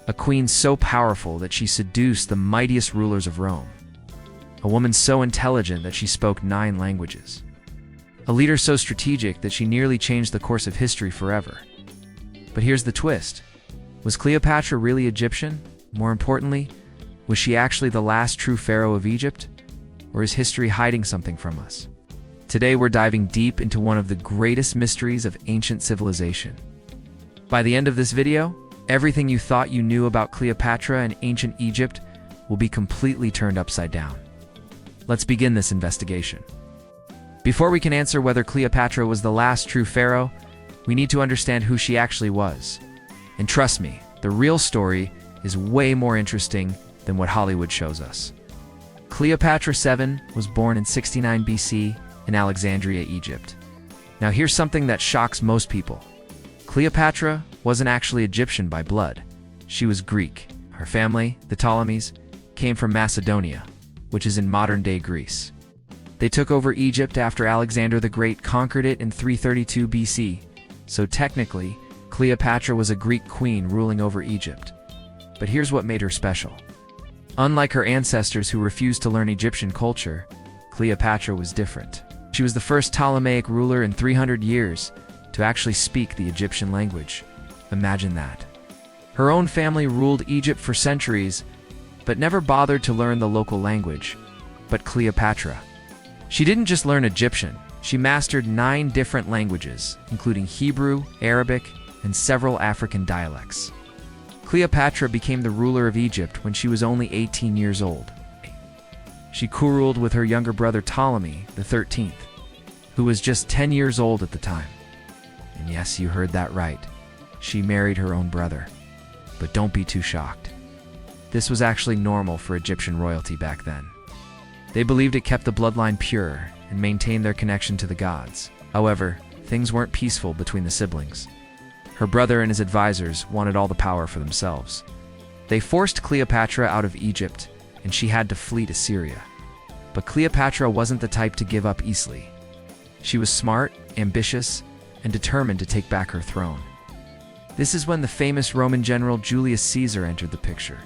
A queen so powerful that she seduced the mightiest rulers of Rome. A woman so intelligent that she spoke 9 languages. A leader so strategic that she nearly changed the course of history forever. But here's the twist. Was Cleopatra really Egyptian? More importantly, was she actually the last true pharaoh of Egypt? Or is history hiding something from us? Today we're diving deep into one of the greatest mysteries of ancient civilization. By the end of this video, everything you thought you knew about Cleopatra and ancient Egypt will be completely turned upside down. Let's begin this investigation. Before we can answer whether Cleopatra was the last true pharaoh, we need to understand who she actually was. And trust me, the real story is way more interesting than what Hollywood shows us. Cleopatra VII was born in 69 BC in Alexandria, Egypt. Now here's something that shocks most people. Cleopatra wasn't actually Egyptian by blood. She was Greek. Her family, the Ptolemies, came from Macedonia, which is in modern-day Greece. They took over Egypt after Alexander the Great conquered it in 332 BC, so technically, Cleopatra was a Greek queen ruling over Egypt. But here's what made her special. Unlike her ancestors who refused to learn Egyptian culture, Cleopatra was different. She was the first Ptolemaic ruler in 300 years to actually speak the Egyptian language. Imagine that. Her own family ruled Egypt for centuries, but never bothered to learn the local language. But Cleopatra. She didn't just learn Egyptian, she mastered 9 different languages, including Hebrew, Arabic, and several African dialects. Cleopatra became the ruler of Egypt when she was only 18 years old. She co-ruled with her younger brother Ptolemy the 13th, who was just 10 years old at the time. And yes, you heard that right. She married her own brother. But don't be too shocked. This was actually normal for Egyptian royalty back then. They believed it kept the bloodline pure and maintained their connection to the gods. However, things weren't peaceful between the siblings. Her brother and his advisors wanted all the power for themselves. They forced Cleopatra out of Egypt, and she had to flee to Syria. But Cleopatra wasn't the type to give up easily. She was smart, ambitious, and determined to take back her throne. This is when the famous Roman general Julius Caesar entered the picture.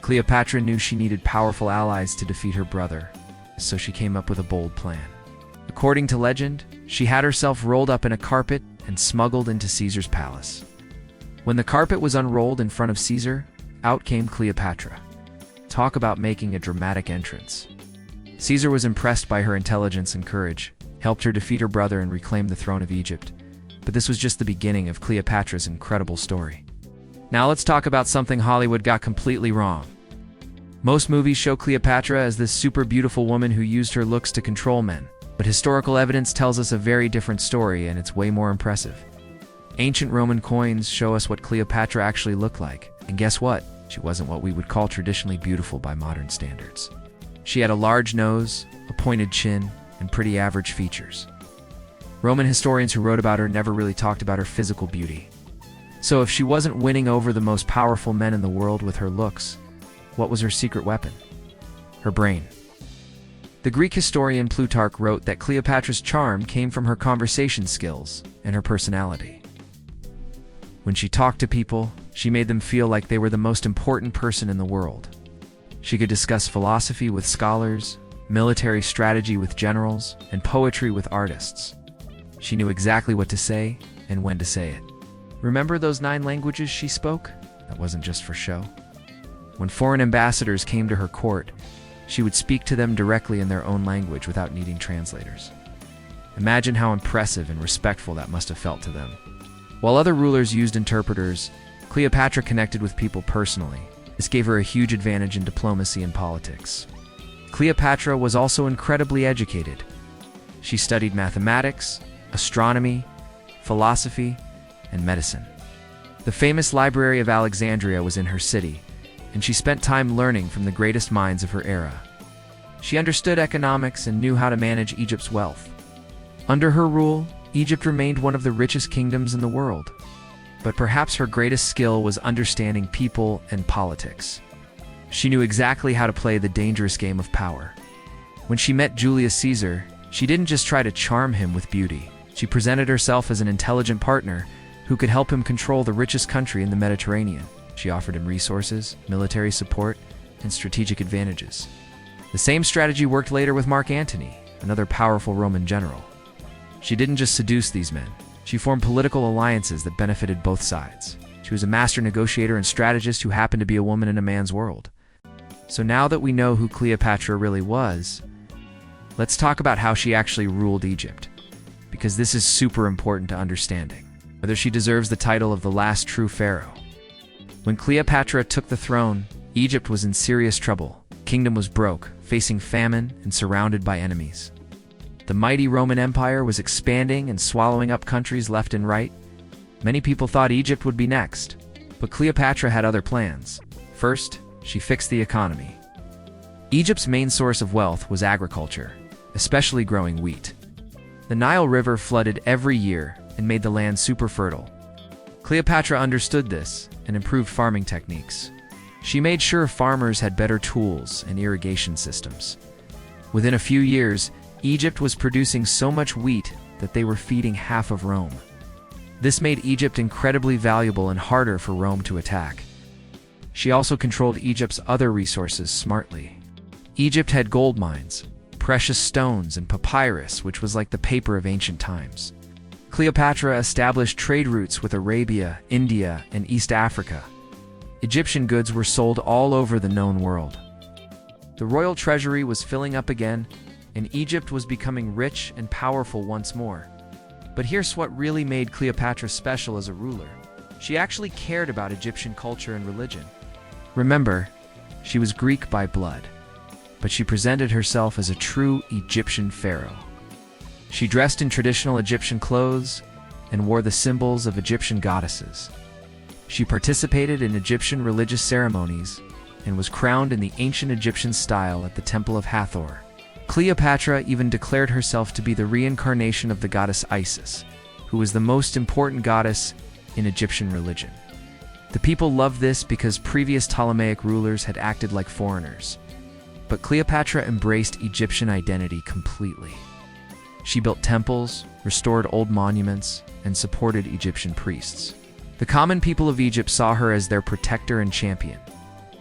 Cleopatra knew she needed powerful allies to defeat her brother, so she came up with a bold plan. According to legend, she had herself rolled up in a carpet and smuggled into Caesar's palace. When the carpet was unrolled in front of Caesar, out came Cleopatra. Talk about making a dramatic entrance. Caesar was impressed by her intelligence and courage, helped her defeat her brother and reclaim the throne of Egypt. But this was just the beginning of Cleopatra's incredible story. Now let's talk about something Hollywood got completely wrong. Most movies show Cleopatra as this super beautiful woman who used her looks to control men. But historical evidence tells us a very different story, and it's way more impressive. Ancient Roman coins show us what Cleopatra actually looked like. And guess what? She wasn't what we would call traditionally beautiful by modern standards. She had a large nose, a pointed chin, and pretty average features. Roman historians who wrote about her never really talked about her physical beauty. So if she wasn't winning over the most powerful men in the world with her looks, what was her secret weapon? Her brain. The Greek historian Plutarch wrote that Cleopatra's charm came from her conversation skills and her personality. When she talked to people, she made them feel like they were the most important person in the world. She could discuss philosophy with scholars, military strategy with generals, and poetry with artists. She knew exactly what to say and when to say it. Remember those 9 languages she spoke? That wasn't just for show. When foreign ambassadors came to her court, she would speak to them directly in their own language without needing translators. Imagine how impressive and respectful that must have felt to them. While other rulers used interpreters, Cleopatra connected with people personally. This gave her a huge advantage in diplomacy and politics. Cleopatra was also incredibly educated. She studied mathematics, astronomy, philosophy, and medicine. The famous Library of Alexandria was in her city, and she spent time learning from the greatest minds of her era. She understood economics and knew how to manage Egypt's wealth. Under her rule, Egypt remained one of the richest kingdoms in the world. But perhaps her greatest skill was understanding people and politics. She knew exactly how to play the dangerous game of power. When she met Julius Caesar, she didn't just try to charm him with beauty. She presented herself as an intelligent partner who could help him control the richest country in the Mediterranean. She offered him resources, military support, and strategic advantages. The same strategy worked later with Mark Antony, another powerful Roman general. She didn't just seduce these men. She formed political alliances that benefited both sides. She was a master negotiator and strategist who happened to be a woman in a man's world. So now that we know who Cleopatra really was, let's talk about how she actually ruled Egypt, because this is super important to understanding whether she deserves the title of the last true pharaoh. When Cleopatra took the throne, Egypt was in serious trouble. The kingdom was broke, facing famine and surrounded by enemies. The mighty Roman Empire was expanding and swallowing up countries left and right. Many people thought Egypt would be next, but Cleopatra had other plans. First, she fixed the economy. Egypt's main source of wealth was agriculture, especially growing wheat. The Nile River flooded every year and made the land super fertile. Cleopatra understood this and improved farming techniques. She made sure farmers had better tools and irrigation systems. Within a few years, Egypt was producing so much wheat that they were feeding half of Rome. This made Egypt incredibly valuable and harder for Rome to attack. She also controlled Egypt's other resources smartly. Egypt had gold mines, precious stones, and papyrus, which was like the paper of ancient times. Cleopatra established trade routes with Arabia, India, and East Africa. Egyptian goods were sold all over the known world. The royal treasury was filling up again, and Egypt was becoming rich and powerful once more. But here's what really made Cleopatra special as a ruler. She actually cared about Egyptian culture and religion. Remember, she was Greek by blood, but she presented herself as a true Egyptian pharaoh. She dressed in traditional Egyptian clothes and wore the symbols of Egyptian goddesses. She participated in Egyptian religious ceremonies and was crowned in the ancient Egyptian style at the Temple of Hathor. Cleopatra even declared herself to be the reincarnation of the goddess Isis, who was the most important goddess in Egyptian religion. The people loved this because previous Ptolemaic rulers had acted like foreigners. But Cleopatra embraced Egyptian identity completely. She built temples, restored old monuments, and supported Egyptian priests. The common people of Egypt saw her as their protector and champion.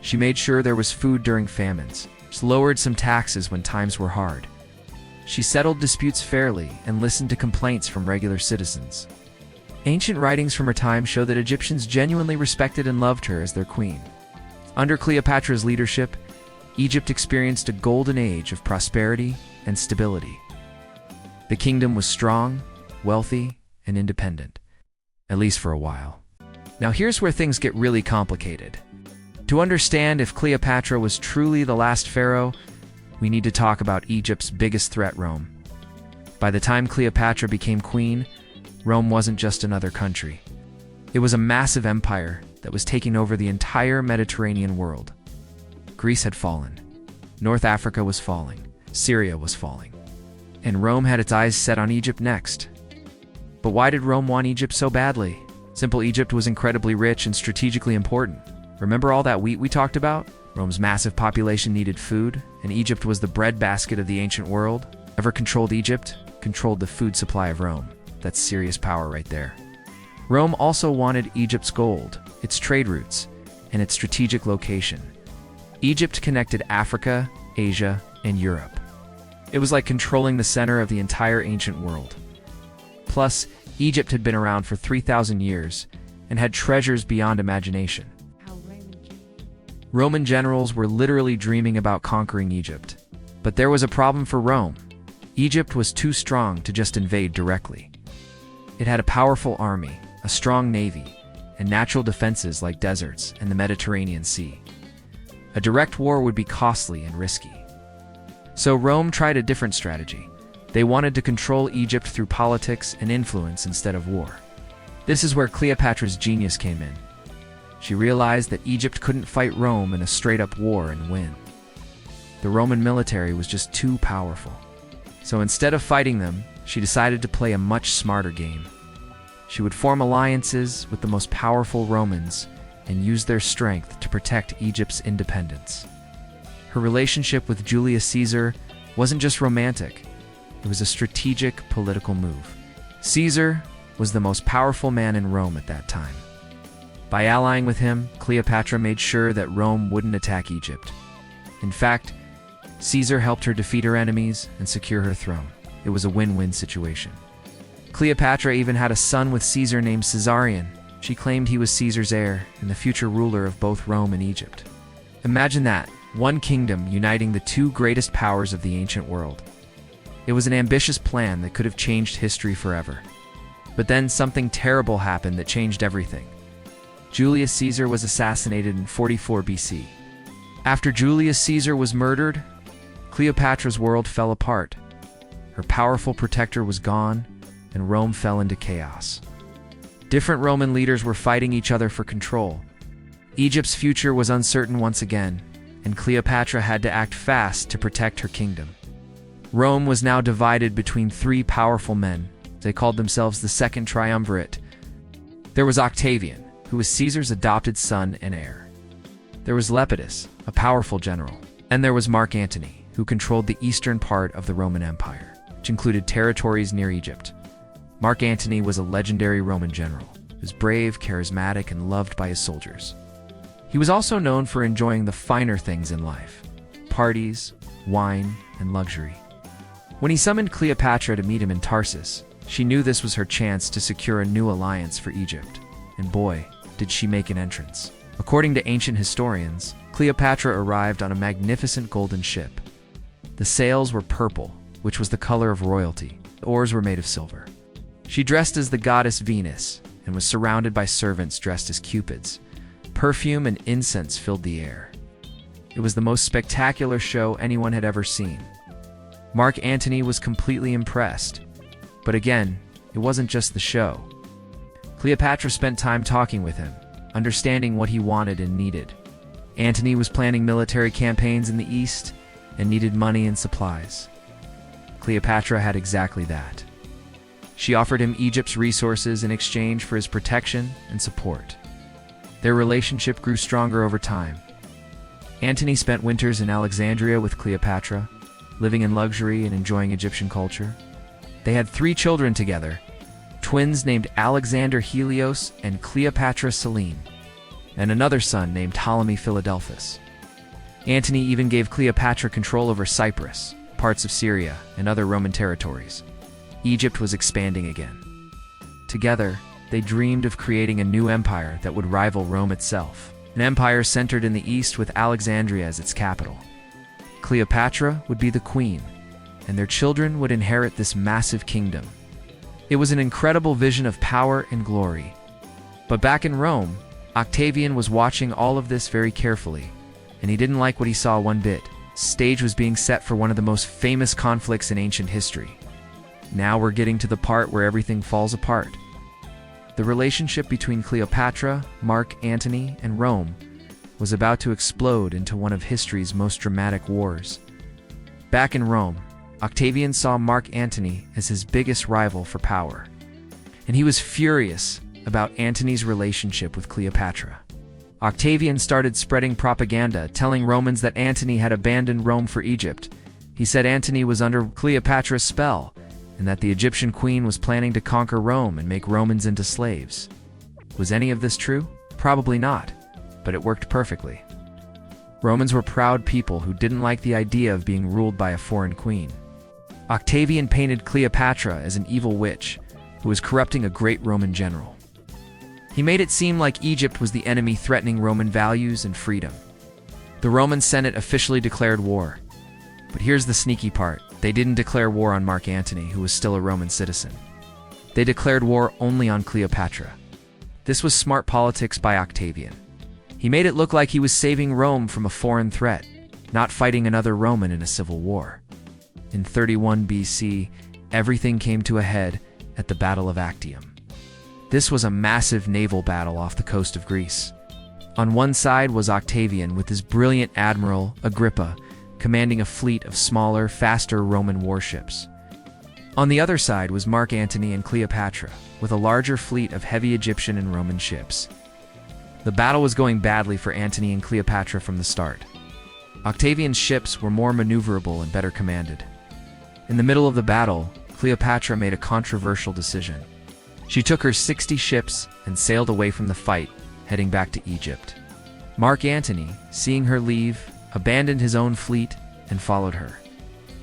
She made sure there was food during famines, lowered some taxes when times were hard. She settled disputes fairly and listened to complaints from regular citizens. Ancient writings from her time show that Egyptians genuinely respected and loved her as their queen. Under Cleopatra's leadership, Egypt experienced a golden age of prosperity and stability. The kingdom was strong, wealthy, and independent, at least for a while. Now here's where things get really complicated. To understand if Cleopatra was truly the last pharaoh, we need to talk about Egypt's biggest threat, Rome. By the time Cleopatra became queen, Rome wasn't just another country. It was a massive empire that was taking over the entire Mediterranean world. Greece had fallen. North Africa was falling. Syria was falling. And Rome had its eyes set on Egypt next. But why did Rome want Egypt so badly? Simple, Egypt was incredibly rich and strategically important. Remember all that wheat we talked about? Rome's massive population needed food, and Egypt was the breadbasket of the ancient world. Whoever controlled Egypt controlled the food supply of Rome. That's serious power right there. Rome also wanted Egypt's gold, its trade routes, and its strategic location. Egypt connected Africa, Asia, and Europe. It was like controlling the center of the entire ancient world. Plus, Egypt had been around for 3,000 years and had treasures beyond imagination. Roman generals were literally dreaming about conquering Egypt. But there was a problem for Rome. Egypt was too strong to just invade directly. It had a powerful army, a strong navy, and natural defenses like deserts and the Mediterranean Sea. A direct war would be costly and risky. So Rome tried a different strategy. They wanted to control Egypt through politics and influence instead of war. This is where Cleopatra's genius came in. She realized that Egypt couldn't fight Rome in a straight-up war and win. The Roman military was just too powerful. So instead of fighting them, she decided to play a much smarter game. She would form alliances with the most powerful Romans and use their strength to protect Egypt's independence. Her relationship with Julius Caesar wasn't just romantic, it was a strategic political move. Caesar was the most powerful man in Rome at that time. By allying with him, Cleopatra made sure that Rome wouldn't attack Egypt. In fact, Caesar helped her defeat her enemies and secure her throne. It was a win-win situation. Cleopatra even had a son with Caesar named Caesarion. She claimed he was Caesar's heir and the future ruler of both Rome and Egypt. Imagine that, one kingdom uniting the two greatest powers of the ancient world. It was an ambitious plan that could have changed history forever. But then something terrible happened that changed everything. Julius Caesar was assassinated in 44 BC. After Julius Caesar was murdered, Cleopatra's world fell apart. Her powerful protector was gone, and Rome fell into chaos. Different Roman leaders were fighting each other for control. Egypt's future was uncertain once again, and Cleopatra had to act fast to protect her kingdom. Rome was now divided between three powerful men. They called themselves the Second Triumvirate. There was Octavian, who was Caesar's adopted son and heir. There was Lepidus, a powerful general. And there was Mark Antony, who controlled the eastern part of the Roman Empire, which included territories near Egypt. Mark Antony was a legendary Roman general. He was brave, charismatic, and loved by his soldiers. He was also known for enjoying the finer things in life: parties, wine, and luxury. When he summoned Cleopatra to meet him in Tarsus, she knew this was her chance to secure a new alliance for Egypt. And boy, did she make an entrance. According to ancient historians, Cleopatra arrived on a magnificent golden ship. The sails were purple, which was the color of royalty. The oars were made of silver. She dressed as the goddess Venus and was surrounded by servants dressed as cupids. Perfume and incense filled the air. It was the most spectacular show anyone had ever seen. Mark Antony was completely impressed. But again, it wasn't just the show. Cleopatra spent time talking with him, understanding what he wanted and needed. Antony was planning military campaigns in the east and needed money and supplies. Cleopatra had exactly that. She offered him Egypt's resources in exchange for his protection and support. Their relationship grew stronger over time. Antony spent winters in Alexandria with Cleopatra, living in luxury and enjoying Egyptian culture. They had 3 children together, twins named Alexander Helios and Cleopatra Selene, and another son named Ptolemy Philadelphus. Antony even gave Cleopatra control over Cyprus, parts of Syria, and other Roman territories. Egypt was expanding again. Together, they dreamed of creating a new empire that would rival Rome itself, an empire centered in the east with Alexandria as its capital. Cleopatra would be the queen, and their children would inherit this massive kingdom. It was an incredible vision of power and glory. But back in Rome, Octavian was watching all of this very carefully, and he didn't like what he saw one bit. The stage was being set for one of the most famous conflicts in ancient history. Now we're getting to the part where everything falls apart. The relationship between Cleopatra, Mark Antony, and Rome was about to explode into one of history's most dramatic wars. Back in Rome, Octavian saw Mark Antony as his biggest rival for power, and he was furious about Antony's relationship with Cleopatra. Octavian started spreading propaganda, telling Romans that Antony had abandoned Rome for Egypt. He said Antony was under Cleopatra's spell, and that the Egyptian queen was planning to conquer Rome and make Romans into slaves. Was any of this true? Probably not, but it worked perfectly. Romans were proud people who didn't like the idea of being ruled by a foreign queen. Octavian painted Cleopatra as an evil witch who was corrupting a great Roman general. He made it seem like Egypt was the enemy threatening Roman values and freedom. The Roman Senate officially declared war. But here's the sneaky part. They didn't declare war on Mark Antony, who was still a Roman citizen. They declared war only on Cleopatra. This was smart politics by Octavian. He made it look like he was saving Rome from a foreign threat, not fighting another Roman in a civil war. In 31 BC, everything came to a head at the Battle of Actium. This was a massive naval battle off the coast of Greece. On one side was Octavian with his brilliant admiral, Agrippa, commanding a fleet of smaller, faster Roman warships. On the other side was Mark Antony and Cleopatra, with a larger fleet of heavy Egyptian and Roman ships. The battle was going badly for Antony and Cleopatra from the start. Octavian's ships were more maneuverable and better commanded. In the middle of the battle, Cleopatra made a controversial decision. She took her 60 ships and sailed away from the fight, heading back to Egypt. Mark Antony, seeing her leave, abandoned his own fleet and followed her.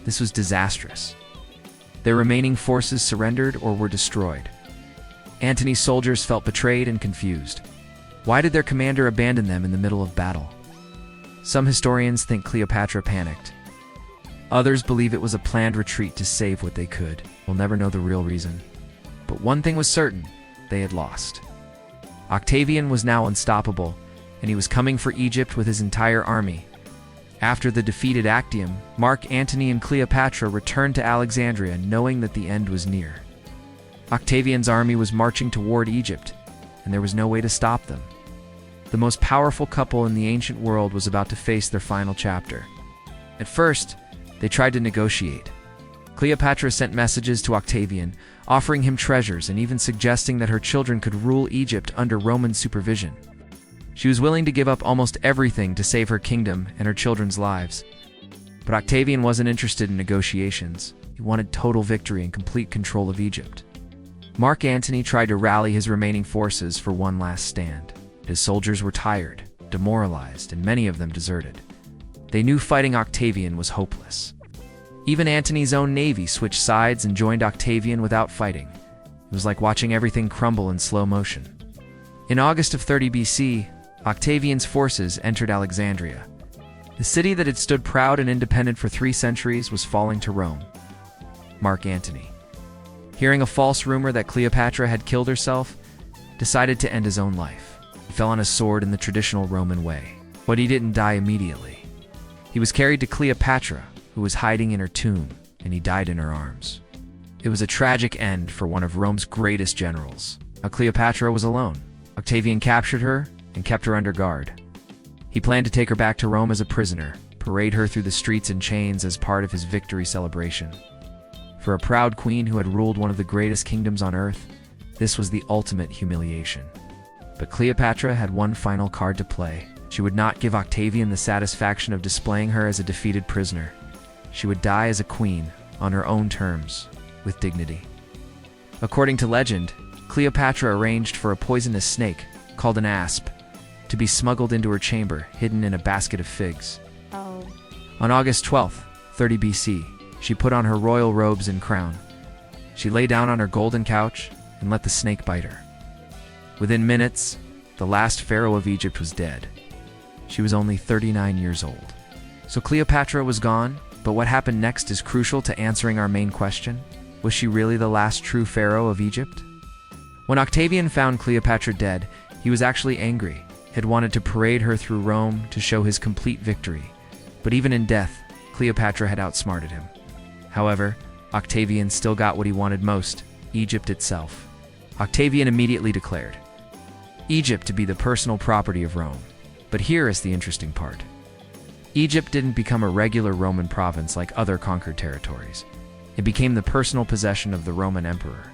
This was disastrous. Their remaining forces surrendered or were destroyed. Antony's soldiers felt betrayed and confused. Why did their commander abandon them in the middle of battle? Some historians think Cleopatra panicked. Others believe it was a planned retreat to save what they could. We'll never know the real reason. But one thing was certain: they had lost. Octavian was now unstoppable, and he was coming for Egypt with his entire army. After the defeated Actium, Mark Antony and Cleopatra returned to Alexandria knowing that the end was near. Octavian's army was marching toward Egypt, and there was no way to stop them. The most powerful couple in the ancient world was about to face their final chapter. At first, they tried to negotiate. Cleopatra sent messages to Octavian, offering him treasures and even suggesting that her children could rule Egypt under Roman supervision. She was willing to give up almost everything to save her kingdom and her children's lives. But Octavian wasn't interested in negotiations. He wanted total victory and complete control of Egypt. Mark Antony tried to rally his remaining forces for one last stand. His soldiers were tired, demoralized, and many of them deserted. They knew fighting Octavian was hopeless. Even Antony's own navy switched sides and joined Octavian without fighting. It was like watching everything crumble in slow motion. In August of 30 BC, Octavian's forces entered Alexandria. The city that had stood proud and independent for 3 centuries was falling to Rome. Mark Antony, hearing a false rumor that Cleopatra had killed herself, decided to end his own life. He fell on his sword in the traditional Roman way, but he didn't die immediately. He was carried to Cleopatra, who was hiding in her tomb, and he died in her arms. It was a tragic end for one of Rome's greatest generals. Now Cleopatra was alone. Octavian captured her and kept her under guard. He planned to take her back to Rome as a prisoner, parade her through the streets in chains as part of his victory celebration. For a proud queen who had ruled one of the greatest kingdoms on earth, this was the ultimate humiliation. But Cleopatra had one final card to play. She would not give Octavian the satisfaction of displaying her as a defeated prisoner. She would die as a queen, on her own terms, with dignity. According to legend, Cleopatra arranged for a poisonous snake, called an asp, to be smuggled into her chamber, hidden in a basket of figs. On August 12th, 30 BC, she put on her royal robes and crown. She lay down on her golden couch and let the snake bite her. Within minutes, the last pharaoh of Egypt was dead. She was only 39 years old. So Cleopatra was gone, but what happened next is crucial to answering our main question. Was she really the last true pharaoh of Egypt? When Octavian found Cleopatra dead, he was actually angry. He had wanted to parade her through Rome to show his complete victory. But even in death, Cleopatra had outsmarted him. However, Octavian still got what he wanted most: Egypt itself. Octavian immediately declared Egypt to be the personal property of Rome. But here is the interesting part. Egypt didn't become a regular Roman province like other conquered territories. It became the personal possession of the Roman emperor.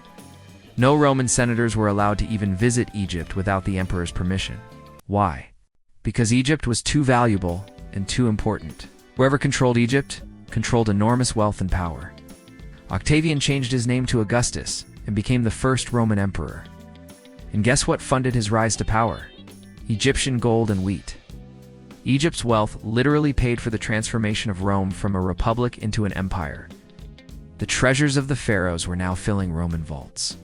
No Roman senators were allowed to even visit Egypt without the emperor's permission. Why? Because Egypt was too valuable and too important. Whoever controlled Egypt controlled enormous wealth and power. Octavian changed his name to Augustus and became the first Roman emperor. And guess what funded his rise to power? Egyptian gold and wheat. Egypt's wealth literally paid for the transformation of Rome from a republic into an empire. The treasures of the pharaohs were now filling Roman vaults.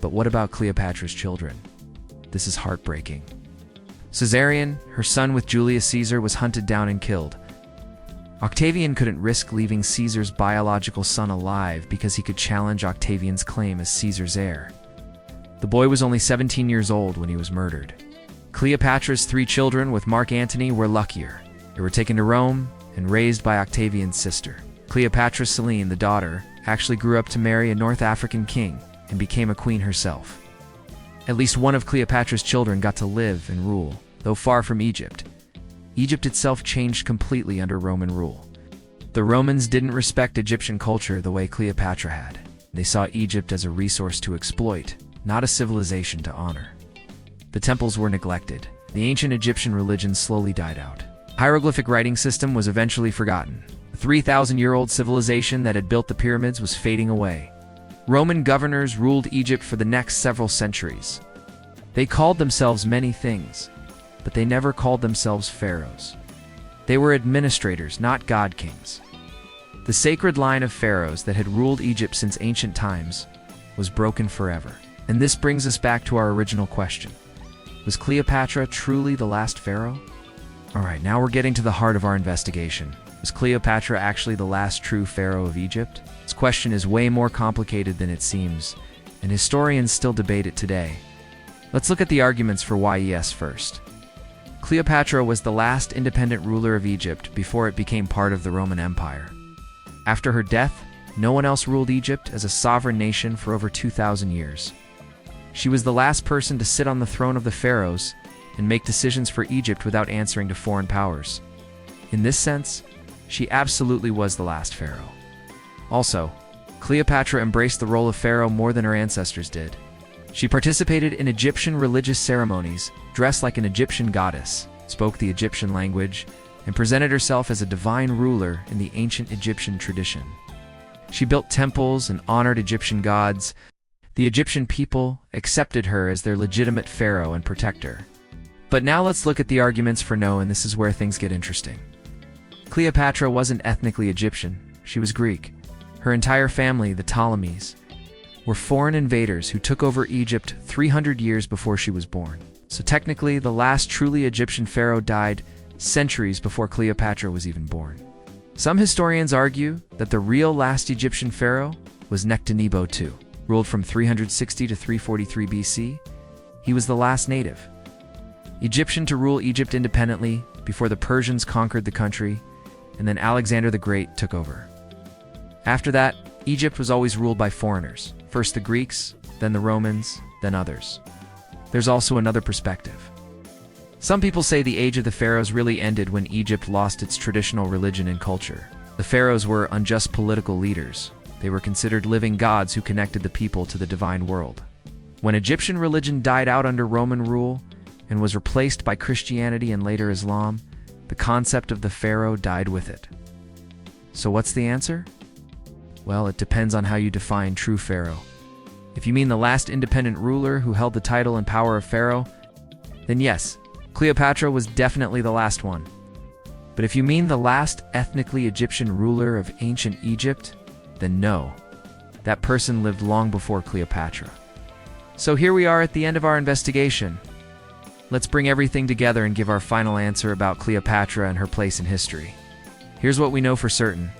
But what about Cleopatra's children? This is heartbreaking. Caesarion, her son with Julius Caesar, was hunted down and killed. Octavian couldn't risk leaving Caesar's biological son alive because he could challenge Octavian's claim as Caesar's heir. The boy was only 17 years old when he was murdered. Cleopatra's 3 children with Mark Antony were luckier. They were taken to Rome and raised by Octavian's sister. Cleopatra Selene, the daughter, actually grew up to marry a North African king and became a queen herself. At least one of Cleopatra's children got to live and rule, though far from Egypt. Egypt itself changed completely under Roman rule. The Romans didn't respect Egyptian culture the way Cleopatra had. They saw Egypt as a resource to exploit, not a civilization to honor. The temples were neglected. The ancient Egyptian religion slowly died out. Hieroglyphic writing system was eventually forgotten. The 3,000-year-old civilization that had built the pyramids was fading away. Roman governors ruled Egypt for the next several centuries. They called themselves many things, but they never called themselves pharaohs. They were administrators, not god kings. The sacred line of pharaohs that had ruled Egypt since ancient times was broken forever. And this brings us back to our original question. Was Cleopatra truly the last pharaoh? Alright, now we're getting to the heart of our investigation. Was Cleopatra actually the last true pharaoh of Egypt? This question is way more complicated than it seems, and historians still debate it today. Let's look at the arguments for why yes first. Cleopatra was the last independent ruler of Egypt before it became part of the Roman Empire. After her death, no one else ruled Egypt as a sovereign nation for over 2,000 years. She was the last person to sit on the throne of the pharaohs and make decisions for Egypt without answering to foreign powers. In this sense, she absolutely was the last pharaoh. Also, Cleopatra embraced the role of pharaoh more than her ancestors did. She participated in Egyptian religious ceremonies, dressed like an Egyptian goddess, spoke the Egyptian language, and presented herself as a divine ruler in the ancient Egyptian tradition. She built temples and honored Egyptian gods. The Egyptian people accepted her as their legitimate pharaoh and protector. But now let's look at the arguments for no, and this is where things get interesting. Cleopatra wasn't ethnically Egyptian, she was Greek. Her entire family, the Ptolemies, were foreign invaders who took over Egypt 300 years before she was born. So technically, the last truly Egyptian pharaoh died centuries before Cleopatra was even born. Some historians argue that the real last Egyptian pharaoh was Nectanebo II, ruled from 360 to 343 BC. He was the last native Egyptian to rule Egypt independently before the Persians conquered the country, and then Alexander the Great took over. After that, Egypt was always ruled by foreigners, first the Greeks, then the Romans, then others. There's also another perspective. Some people say the age of the pharaohs really ended when Egypt lost its traditional religion and culture. The pharaohs were unjust political leaders. They were considered living gods who connected the people to the divine world. When Egyptian religion died out under Roman rule and was replaced by Christianity and later Islam, the concept of the pharaoh died with it. So what's the answer? Well, it depends on how you define true pharaoh. If you mean the last independent ruler who held the title and power of pharaoh, then yes, Cleopatra was definitely the last one. But if you mean the last ethnically Egyptian ruler of ancient Egypt, then no, that person lived long before Cleopatra. So here we are at the end of our investigation. Let's bring everything together and give our final answer about Cleopatra and her place in history. Here's what we know for certain.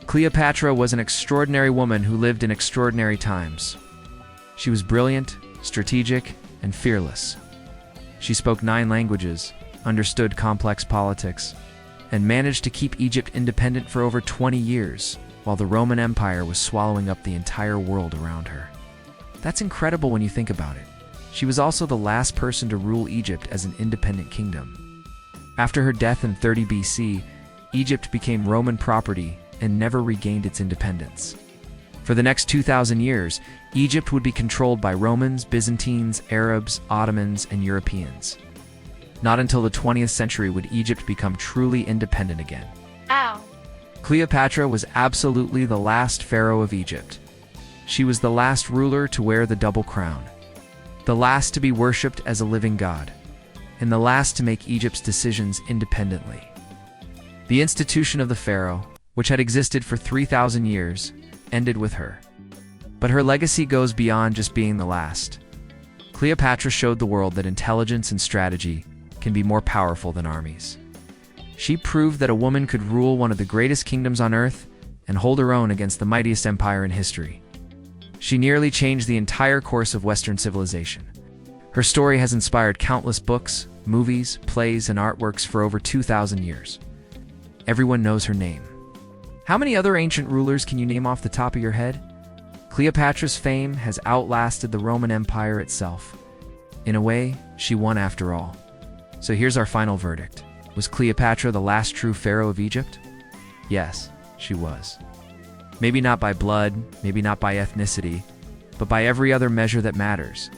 Cleopatra was an extraordinary woman who lived in extraordinary times. She was brilliant, strategic, and fearless. She spoke 9 languages, understood complex politics, and managed to keep Egypt independent for over 20 years, while the Roman Empire was swallowing up the entire world around her. That's incredible when you think about it. She was also the last person to rule Egypt as an independent kingdom. After her death in 30 BC, Egypt became Roman property and never regained its independence. For the next 2,000 years, Egypt would be controlled by Romans, Byzantines, Arabs, Ottomans, and Europeans. Not until the 20th century would Egypt become truly independent again. Ow. Cleopatra was absolutely the last pharaoh of Egypt. She was the last ruler to wear the double crown, the last to be worshipped as a living god, and the last to make Egypt's decisions independently. The institution of the pharaoh, which had existed for 3,000 years, ended with her. But her legacy goes beyond just being the last. Cleopatra showed the world that intelligence and strategy can be more powerful than armies. She proved that a woman could rule one of the greatest kingdoms on earth and hold her own against the mightiest empire in history. She nearly changed the entire course of Western civilization. Her story has inspired countless books, movies, plays, and artworks for over 2,000 years. Everyone knows her name. How many other ancient rulers can you name off the top of your head? Cleopatra's fame has outlasted the Roman Empire itself. In a way, she won after all. So here's our final verdict. Was Cleopatra the last true pharaoh of Egypt? Yes, she was. Maybe not by blood, maybe not by ethnicity, but by every other measure that matters.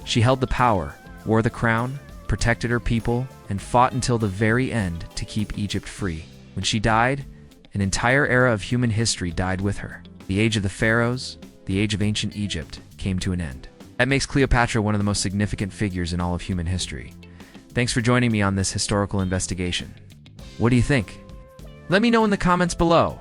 She held the power, wore the crown, protected her people, and fought until the very end to keep Egypt free. When she died, an entire era of human history died with her. The age of the pharaohs, the age of ancient Egypt, came to an end. That makes Cleopatra one of the most significant figures in all of human history. Thanks for joining me on this historical investigation. What do you think? Let me know in the comments below.